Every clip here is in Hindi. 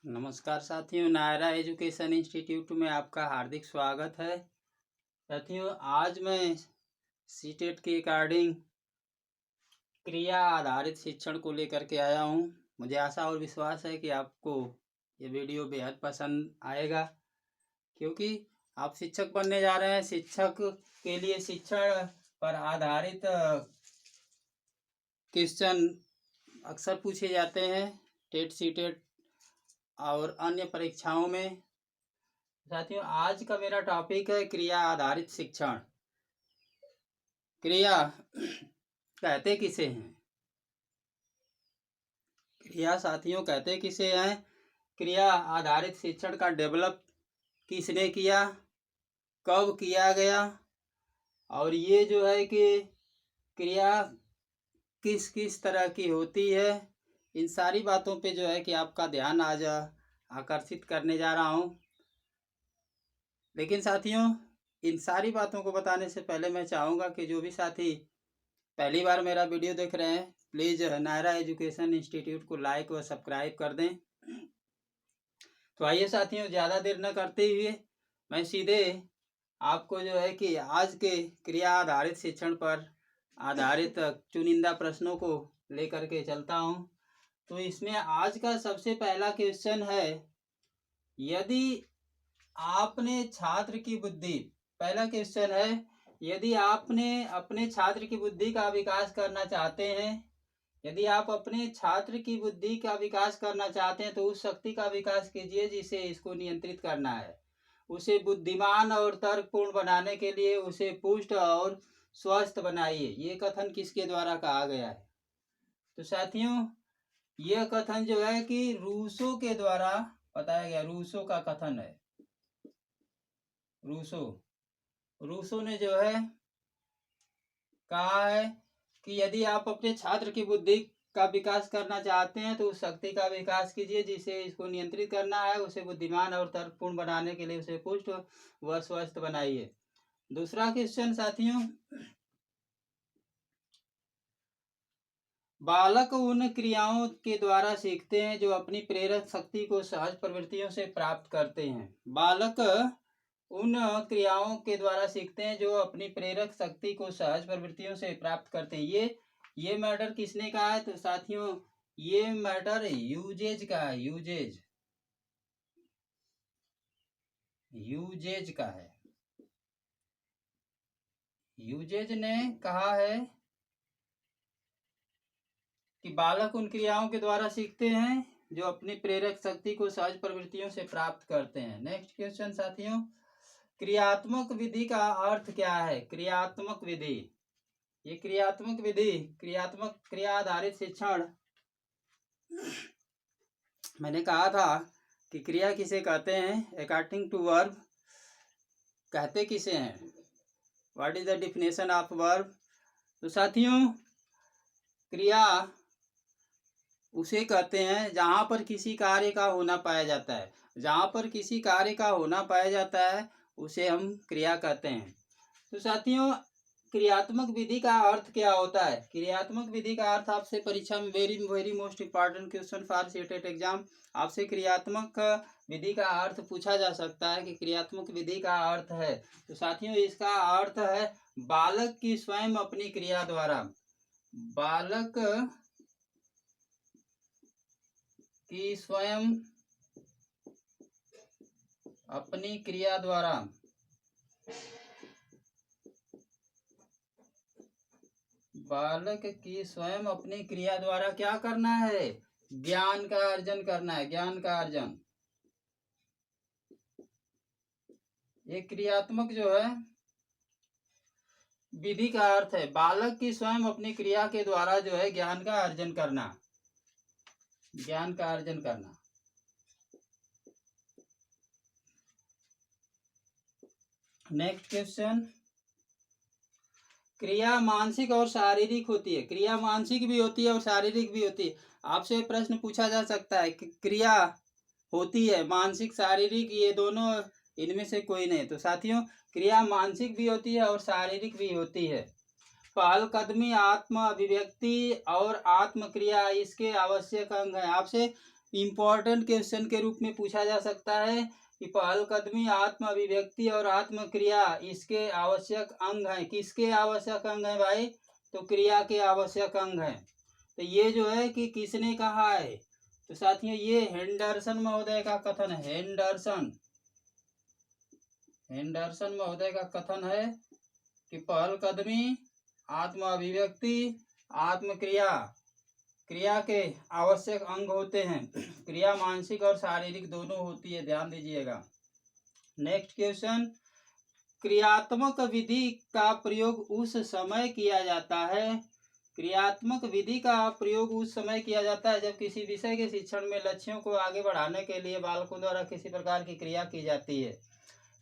नमस्कार साथियों, नायरा एजुकेशन इंस्टीट्यूट में आपका हार्दिक स्वागत है। साथियों, आज मैं सीटेट के अकॉर्डिंग क्रिया आधारित शिक्षण को लेकर के आया हूं। मुझे आशा और विश्वास है कि आपको ये वीडियो बेहद पसंद आएगा, क्योंकि आप शिक्षक बनने जा रहे हैं। शिक्षक के लिए शिक्षण पर आधारित क्वेश्चन अक्सर पूछे जाते हैं टेट सीटेट और अन्य परीक्षाओं में। साथियों, आज का मेरा टॉपिक है क्रिया आधारित शिक्षण। क्रिया कहते किसे हैं? क्रिया साथियों कहते किसे हैं? क्रिया आधारित शिक्षण का डेवलप किसने किया, कब किया गया, और ये जो है कि क्रिया किस किस तरह की होती है, इन सारी बातों पे जो है कि आपका ध्यान आज आकर्षित करने जा रहा हूँ। लेकिन साथियों, इन सारी बातों को बताने से पहले मैं चाहूँगा कि जो भी साथी पहली बार मेरा वीडियो देख रहे हैं, प्लीज़ नायरा एजुकेशन इंस्टीट्यूट को लाइक व सब्सक्राइब कर दें। तो आइए साथियों, ज़्यादा देर न करते हुए मैं सीधे आपको जो है कि आज के क्रिया आधारित शिक्षण पर आधारित चुनिंदा प्रश्नों को लेकर के चलता हूँ। तो इसमें आज का सबसे पहला क्वेश्चन है, यदि आपने छात्र की बुद्धि, पहला क्वेश्चन है, यदि आपने अपने छात्र की बुद्धि का विकास करना चाहते हैं, यदि आप अपने छात्र की बुद्धि का विकास करना चाहते हैं तो उस शक्ति का विकास कीजिए जिसे इसको नियंत्रित करना है। उसे बुद्धिमान और तर्कपूर्ण बनाने के लिए उसे पुष्ट और स्वस्थ बनाइए। ये कथन किसके द्वारा कहा गया है? तो साथियों, यह कथन जो है कि रूसो के द्वारा बताया गया। रूसो का कथन है। रूसो ने जो है कहा है कि यदि आप अपने छात्र की बुद्धि का विकास करना चाहते हैं तो उस शक्ति का विकास कीजिए जिसे इसको नियंत्रित करना है। उसे बुद्धिमान और तर्कपूर्ण बनाने के लिए उसे पुष्ट व स्वस्थ बनाइए। दूसरा क्वेश्चन साथियों, बालक उन क्रियाओं के द्वारा सीखते हैं जो अपनी प्रेरक शक्ति को सहज प्रवृत्तियों से प्राप्त करते हैं। बालक उन क्रियाओं के द्वारा सीखते हैं जो अपनी प्रेरक शक्ति को सहज प्रवृत्तियों से प्राप्त करते हैं। ये मैटर किसने कहा है? तो साथियों, ये मैटर यूजेज का है। यूजेज का है। यूजेज ने कहा है कि बालक उन क्रियाओं के द्वारा सीखते हैं जो अपनी प्रेरक शक्ति को सहज प्रवृत्तियों से प्राप्त करते हैं। नेक्स्ट क्वेश्चन साथियों, क्रियात्मक विधि का अर्थ क्या है? क्रियात्मक विधि, ये क्रियात्मक विधि, क्रियात्मक क्रिया आधारित शिक्षण, मैंने कहा था कि क्रिया किसे कहते हैं अकॉर्डिंग टू वर्ब। कहते किसे हैं? What is the definition of verb? तो साथियों, क्रिया उसे कहते हैं जहां पर किसी कार्य का होना पाया जाता है। जहां पर किसी कार्य का होना पाया जाता है उसे हम क्रिया कहते हैं। तो साथियों, क्रियात्मक विधि का अर्थ क्या होता है? क्रियात्मक विधि का अर्थ आपसे परीक्षा में very most important question for CTET exam, आपसे क्रियात्मक विधि का अर्थ पूछा जा सकता है कि क्रियात्मक विधि का अर्थ है। तो साथियों, इसका अर्थ है बालक की स्वयं अपनी क्रिया द्वारा, बालक की स्वयं अपनी क्रिया द्वारा बालक की स्वयं अपनी क्रिया द्वारा क्या करना है? ज्ञान का अर्जन करना है। ज्ञान का अर्जन, ये क्रियात्मक जो है विधि का अर्थ है बालक की स्वयं अपनी क्रिया के द्वारा जो है ज्ञान का अर्जन करना, ज्ञान का अर्जन करना। नेक्स्ट क्वेश्चन, क्रिया मानसिक और शारीरिक होती है। क्रिया मानसिक भी होती है और शारीरिक भी होती है। आपसे प्रश्न पूछा जा सकता है कि क्रिया होती है मानसिक शारीरिक, ये दोनों इनमें से कोई नहीं। तो साथियों, क्रिया मानसिक भी होती है और शारीरिक भी होती है। पहलकदमी, आत्म अभिव्यक्ति और आत्म क्रिया इसके आवश्यक अंग है। आपसे इम्पोर्टेंट क्वेश्चन के रूप में पूछा जा सकता है कि पहलकदमी, आत्म अभिव्यक्ति और आत्म क्रिया इसके आवश्यक अंग हैं। किसके आवश्यक अंग हैं भाई? तो क्रिया के आवश्यक अंग हैं। तो ये जो है कि किसने कहा है? तो साथियों ये हेंडरसन महोदय का कथन है। हेंडरसन महोदय का कथन है कि पहलकदमी, आत्म अभिव्यक्ति, आत्म क्रिया क्रिया के आवश्यक अंग होते हैं। क्रिया मानसिक और शारीरिक दोनों होती है, ध्यान दीजिएगा। नेक्स्ट क्वेश्चन, क्रियात्मक विधि का प्रयोग उस समय किया जाता है। क्रियात्मक विधि का प्रयोग उस समय किया जाता है जब किसी विषय के शिक्षण में लक्ष्यों को आगे बढ़ाने के लिए बालकों द्वारा किसी प्रकार की क्रिया की जाती है।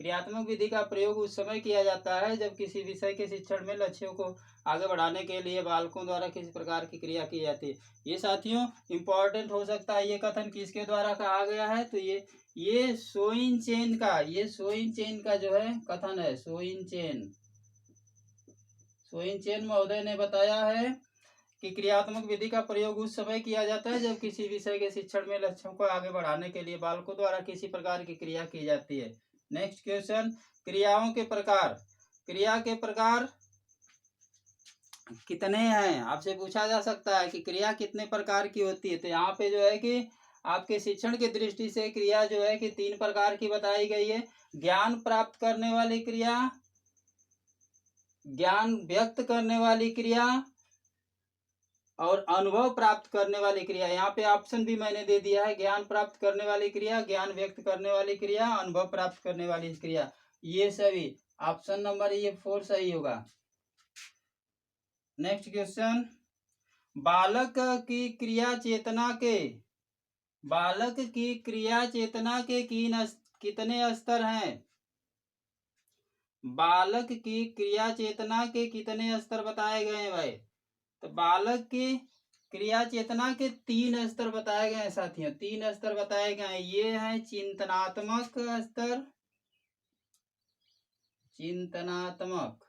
क्रियात्मक विधि का प्रयोग उस समय किया जाता है जब किसी विषय के शिक्षण में लक्ष्यों को आगे बढ़ाने के लिए बालकों द्वारा किसी प्रकार की क्रिया की जाती है। ये साथियों इम्पोर्टेंट हो सकता है। ये कथन किसके द्वारा कहा गया है? तो ये सोइनचेन का जो है कथन है। सोइनचेन महोदय ने बताया है कि क्रियात्मक विधि का प्रयोग उस समय किया जाता है जब किसी विषय के शिक्षण में लक्ष्यों को आगे बढ़ाने के लिए बालकों द्वारा किसी प्रकार की क्रिया की जाती है। नेक्स्ट क्वेश्चन, क्रियाओं के प्रकार। क्रिया के प्रकार कितने हैं? आपसे पूछा जा सकता है कि क्रिया कितने प्रकार की होती है। तो यहाँ पे जो है कि आपके शिक्षण की दृष्टि से क्रिया जो है कि 3 प्रकार की बताई गई है। ज्ञान प्राप्त करने वाली क्रिया, ज्ञान व्यक्त करने वाली क्रिया और अनुभव प्राप्त करने वाली क्रिया। यहाँ पे ऑप्शन भी मैंने दे दिया है, ज्ञान प्राप्त करने वाली क्रिया, ज्ञान व्यक्त करने वाली क्रिया, अनुभव प्राप्त करने वाली क्रिया। ये सभी ऑप्शन नंबर ये 4 सही होगा। नेक्स्ट क्वेश्चन, बालक की क्रिया चेतना के कितने स्तर हैं? बालक की क्रिया चेतना के कितने स्तर बताए गए हैं भाई? तो बालक की क्रिया चेतना के 3 स्तर बताए गए हैं साथियों। 3 स्तर बताए गए हैं। ये है चिंतनात्मक स्तर, चिंतनात्मक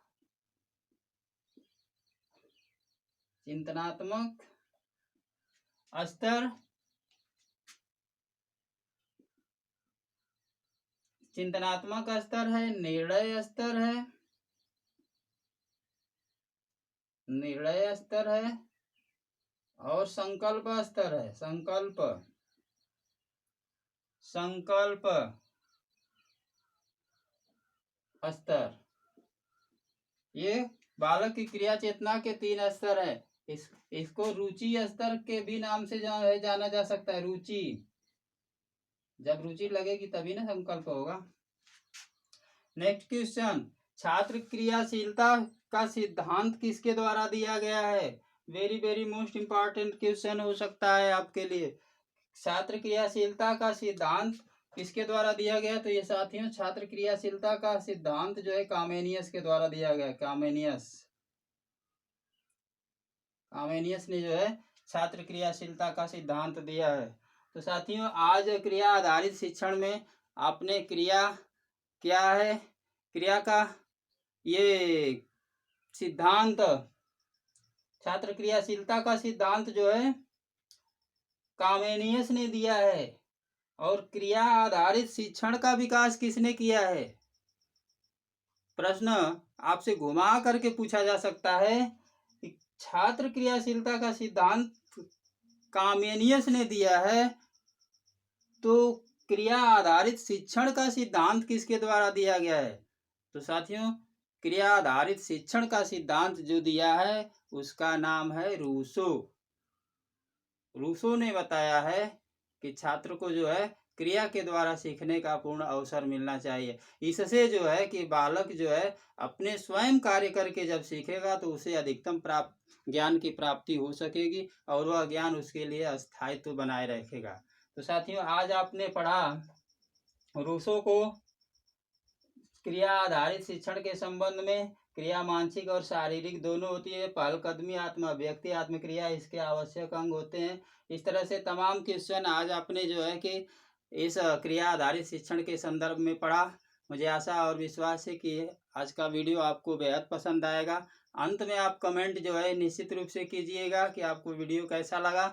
स्तर, चिंतनात्मक स्तर है, निर्णय स्तर है और संकल्प स्तर है। संकल्प स्तर। ये बालक की क्रिया चेतना के 3 स्तर है। इसको रुचि स्तर के भी नाम से जाना जा सकता है। रुचि, जब रुचि लगेगी तभी ना संकल्प होगा। नेक्स्ट क्वेश्चन, छात्र क्रियाशीलता का सिद्धांत किसके द्वारा दिया गया है? वेरी मोस्ट इंपॉर्टेंट क्वेश्चन हो सकता है आपके लिए। छात्र क्रियाशीलता का सिद्धांत किसके द्वारा दिया गया? तो ये साथियों छात्र क्रियाशीलता का सिद्धांत जो है कामेनियस के द्वारा दिया गया। कामेनियस ने जो है छात्र क्रियाशीलता का सिद्धांत दिया है। तो साथियों आज क्रिया आधारित शिक्षण में आपने क्रिया क्या है, क्रिया का ये सिद्धांत, छात्र क्रियाशीलता का सिद्धांत जो है कामेनियस ने दिया है। और क्रिया आधारित शिक्षण का विकास किसने किया है? प्रश्न आपसे घुमा करके पूछा जा सकता है कि छात्र क्रियाशीलता का सिद्धांत कामेनियस ने दिया है, तो क्रिया आधारित शिक्षण का सिद्धांत किसके द्वारा दिया गया है? तो साथियों क्रिया आधारित शिक्षण का सिद्धांत जो दिया है उसका नाम है रूसो। रूसो ने बताया है कि छात्र को जो है क्रिया के द्वारा सीखने का पूर्ण अवसर मिलना चाहिए। इससे जो है कि बालक जो है अपने स्वयं कार्य करके जब सीखेगा तो उसे अधिकतम ज्ञान की प्राप्ति हो सकेगी और वह ज्ञान उसके लिए अस्थायित्व बनाए रखेगा। तो साथियों आज आपने पढ़ा रूसो को क्रिया आधारित शिक्षण के संबंध में। क्रिया मानसिक और शारीरिक दोनों होती है। पहलकदमी, आत्म अभिव्यक्ति, आत्मक्रिया इसके आवश्यक अंग होते हैं। इस तरह से तमाम क्वेश्चन आज आपने जो है कि इस क्रिया आधारित शिक्षण के संदर्भ में पढ़ा। मुझे आशा और विश्वास है कि आज का वीडियो आपको बेहद पसंद आएगा। अंत में आप कमेंट जो है निश्चित रूप से कीजिएगा कि आपको वीडियो कैसा लगा।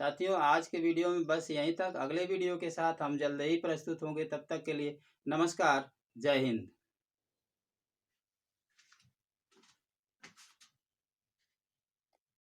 साथियों आज के वीडियो में बस यहीं तक। अगले वीडियो के साथ हम जल्द ही प्रस्तुत होंगे। तब तक के लिए नमस्कार, जय हिंद।